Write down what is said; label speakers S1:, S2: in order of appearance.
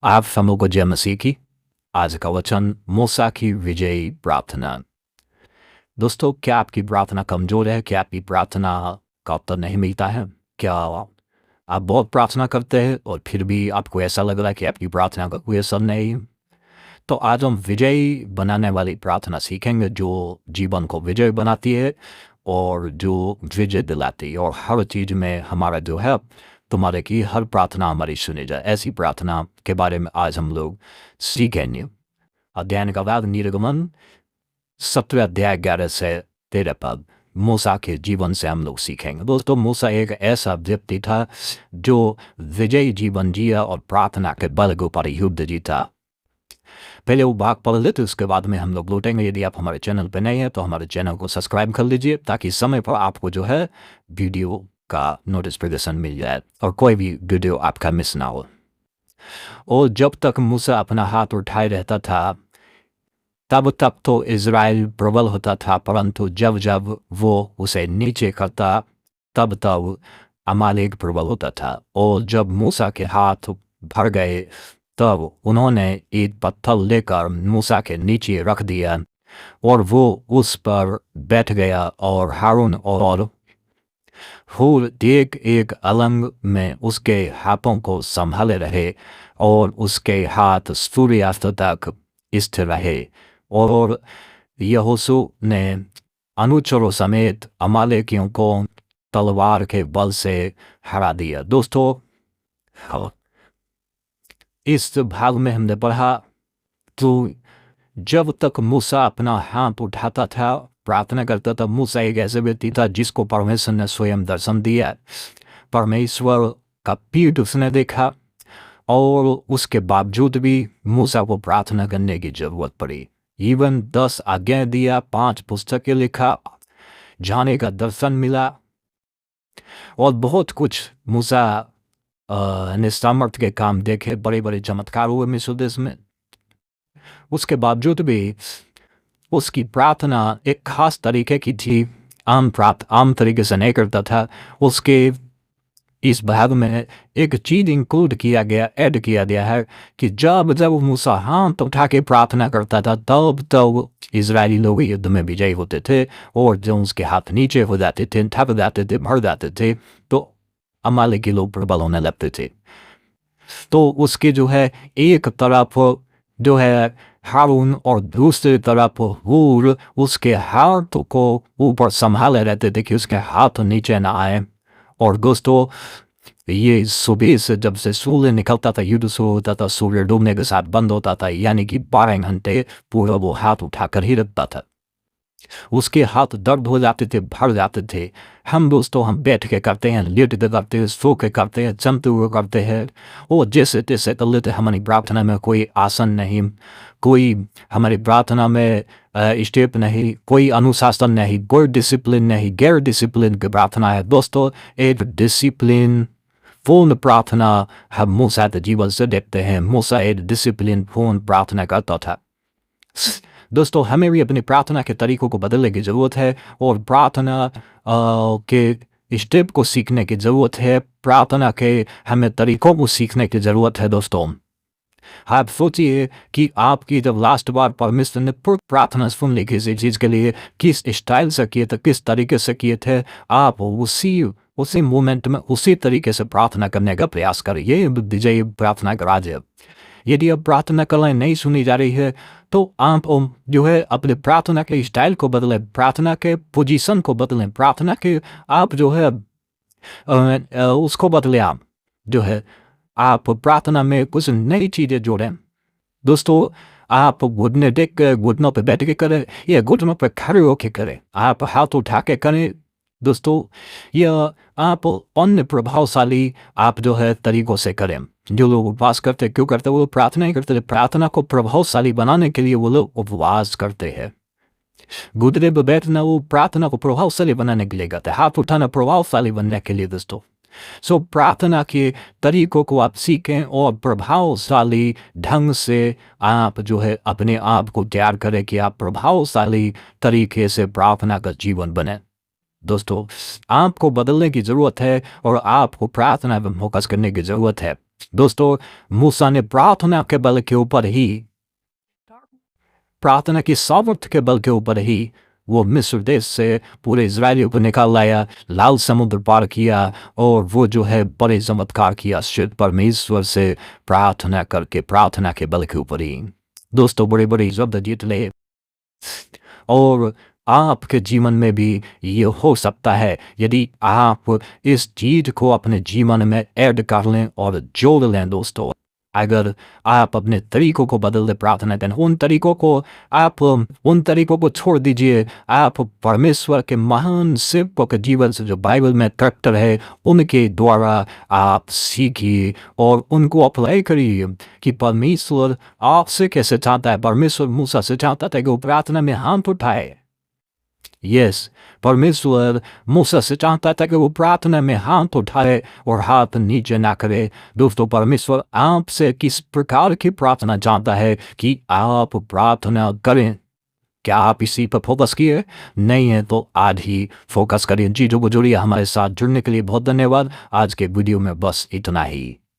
S1: आप समूह को जय मसीह की। आज का वचन मूसा की विजयी प्रार्थना। दोस्तों, क्या आपकी प्रार्थना कमजोर है? क्या आपकी प्रार्थना का उत्तर नहीं मिलता है? क्या आप बहुत प्रार्थना करते हैं और फिर भी आपको ऐसा लग रहा है कि आपकी प्रार्थना का कोई असर नहीं? तो आज हम विजयी बनाने वाली प्रार्थना सीखेंगे, जो जीवन को विजय बनाती है और जो विजय दिलाती है, और हर चीज में हमारा जो है तुम्हारे की हर प्रार्थना हमारी सुनी जाए, ऐसी प्रार्थना के बारे में आज हम लोग सीखेंगे। अध्ययन का बाद निर्गमन 17 अध्याय 11 से 13 पद मूसा के जीवन से हम लोग सीखेंगे। दोस्तों, मूसा एक ऐसा व्यक्ति था जो विजयी जीवन जिया और प्रार्थना के बल के ऊपर युद्ध जीता। पहले वो भाग पढ़ लेते, उसके बाद में हम लोग लौटेंगे। यदि आप हमारे चैनल पर नए हैं तो हमारे चैनल को सब्सक्राइब कर लीजिए, ताकि समय पर आपको जो है वीडियो का नोटिफिकेशन मिल जाए और कोई भी वीडियो आपका मिस ना हो। और जब तक मूसा अपना हाथ उठाए रहता था तब तक तो इज़राइल प्रबल होता था, परंतु जब जब वो उसे नीचे करता तब तब अमालेक प्रबल होता था। और जब मूसा के हाथ भर गए तब उन्होंने एक पत्थर लेकर मूसा के नीचे रख दिया और वो उस पर बैठ गया, और हारून और हूर एक अलंग में उसके हाथों को संभाले रहे, और उसके हाथ सूर्यास्त तक स्थिर रहे। और यहोशू ने अनुचरों समेत अमालेकियों को तलवार के बल से हरा दिया। दोस्तों, इस भाग में हमने पढ़ा तो जब तक मूसा अपना हाथ उठाता था, प्रार्थना करता था, मूसा एक ऐसे व्यक्ति था जिसको परमेश्वर ने स्वयं दर्शन दिया। परमेश्वर का पीठ उसने देखा, और उसके बावजूद भी मूसा को प्रार्थना करने की जरूरत पड़ी। इवन 10 आज्ञा दिया, 5 पुस्तकें लिखा, जाने का दर्शन मिला, और बहुत कुछ मूसा ने सामर्थ्य के काम देखे, बड़े बड़े चमत्कार हुए मिस्र देश में। उसके बावजूद भी उसकी प्रार्थना एक खास तरीके की थी, आम तरीके से नहीं करता था। उसके इस भाग में एक चीज इंक्लूड ऐड किया गया है कि जब जब मूसा हाथ उठा के प्रार्थना करता था तब इजरायली लोग युद्ध में विजयी होते थे, और जो उसके हाथ नीचे हो जाते थे, थक जाते थे, भर जाते थे, तो अमालेकी लोग प्रबल होने लगते थे। तो उसके जो है एक तरफ जो है हारून और दूसरी तरफ हूर उसके हाथ को ऊपर संभाले रहते थे कि उसके हाथ नीचे ना आए। और दोस्तों, ये सुबह से जब से सूर्य निकलता था, युद्ध शुरू होता था, सूर्य डूबने के साथ बंद होता था, यानी कि 12 घंटे पूरा वो हाथ उठाकर ही रखता था। उसके हाथ दर्द हो जाते थे, भर जाते थे। हम दोस्तों, हम बैठ के करते हैं, लेट के करते हैं, सो के करते हैं, चलते हुए करते हैं, और जैसे तैसे कर लेते। हमारी प्रार्थना में कोई आसन नहीं, कोई हमारी प्रार्थना में स्टेप नहीं, कोई अनुशासन नहीं, कोई डिसिप्लिन नहीं, गैर डिसिप्लिन की प्रार्थना है। दोस्तों, एक डिसिप्लिन पूर्ण प्रार्थना हम मूसा के जीवन से देखते हैं। मूसा एक डिसिप्लिन पूर्ण प्रार्थना करता था। दोस्तों, हमें भी अपनी प्रार्थना के तरीकों को बदलने की ज़रूरत है, और प्रार्थना के स्टेप को सीखने की ज़रूरत है। प्रार्थना के हमें तरीकों को सीखने की ज़रूरत है। दोस्तों, आप सोचिए कि आपकी जब लास्ट बार परमेश्वर ने प्रार्थना सुन ली किसी चीज़ के लिए, किस स्टाइल से किए थे, किस तरीके से किए थे, आप उसी मोमेंट में उसी तरीके से प्रार्थना करने का प्रयास करिए। विजयी प्रार्थना का राज है। यदि अब प्रार्थना करें नहीं सुनी जा रही है, तो आप जो है अपने प्रार्थना के स्टाइल को बदलें, प्रार्थना के पोजीशन को बदलें, प्रार्थना के आप जो है उसको बदलें। आप जो है आप प्रार्थना में कुछ नई चीज़ें जोड़ें। दोस्तों, आप घुटने टेक कर, घुटनों पे बैठ के करें या घुटनों पे खड़े होके करें, आप हाथ उठा के करें। दोस्तों, यह आप अन्य प्रभावशाली आप जो है तरीकों से करें। जो लोग उपवास करते क्यों करते? वो प्रार्थना ही करते। प्रार्थना को प्रभावशाली बनाने के लिए वो लोग उपवास करते हैं। घुटने पे बैठना वो प्रार्थना को प्रभावशाली बनाने के लिए करते हैं, हाथ उठाना प्रभावशाली बनने के लिए। दोस्तों, सो प्रार्थना के तरीकों को आप सीखें और प्रभावशाली ढंग से आप जो है अपने आप को तैयार करें कि आप प्रभावशाली तरीके से प्रार्थना का जीवन बने। दोस्तों, आपको बदलने की ज़रूरत है और आपको प्रार्थना में फोकस करने की ज़रूरत है। दोस्तों, मूसा ने प्रार्थना के बल के ऊपर ही, प्रार्थना की सामर्थ्य के बल के ऊपर ही वो मिस्र देश से पूरे इजराइलियों को निकाल लाया, लाल समुद्र पार किया और वो जो है बड़े चमत्कार किया सिर्फ परमेश्वर से प्रार्थना करके, प्रार्थना के बल के ऊपर ही। दोस्तों, बड़े बड़े शब्द जीत ले। और आपके जीवन में भी ये हो सकता है यदि आप इस चीज को अपने जीवन में ऐड कर लें और जोड़ लें। दोस्तों, अगर आप अपने तरीकों को बदल दें प्रार्थना के, उन तरीकों को छोड़ दीजिए। आप परमेश्वर के महान सेवकों के जीवन से जो बाइबल में करैक्टर है उनके द्वारा आप सीखिए और उनको अप्लाई करिए कि परमेश्वर आपसे कैसे चाहता है। परमेश्वर मूसा से चाहता था कि वो प्रार्थना में हाथ उठाए। यस, परमेश्वर मूसा से चाहता था कि वो प्रार्थना में हाथ उठाए और हाथ नीचे ना करे। दोस्तों, परमेश्वर आपसे किस प्रकार की प्रार्थना चाहता है कि आप प्रार्थना करें? क्या आप इसी पर फोकस किए? नहीं है तो आज ही फोकस करिए। जी जो बुजुर्ग हमारे साथ जुड़ने के लिए बहुत धन्यवाद। आज के वीडियो में बस इतना ही।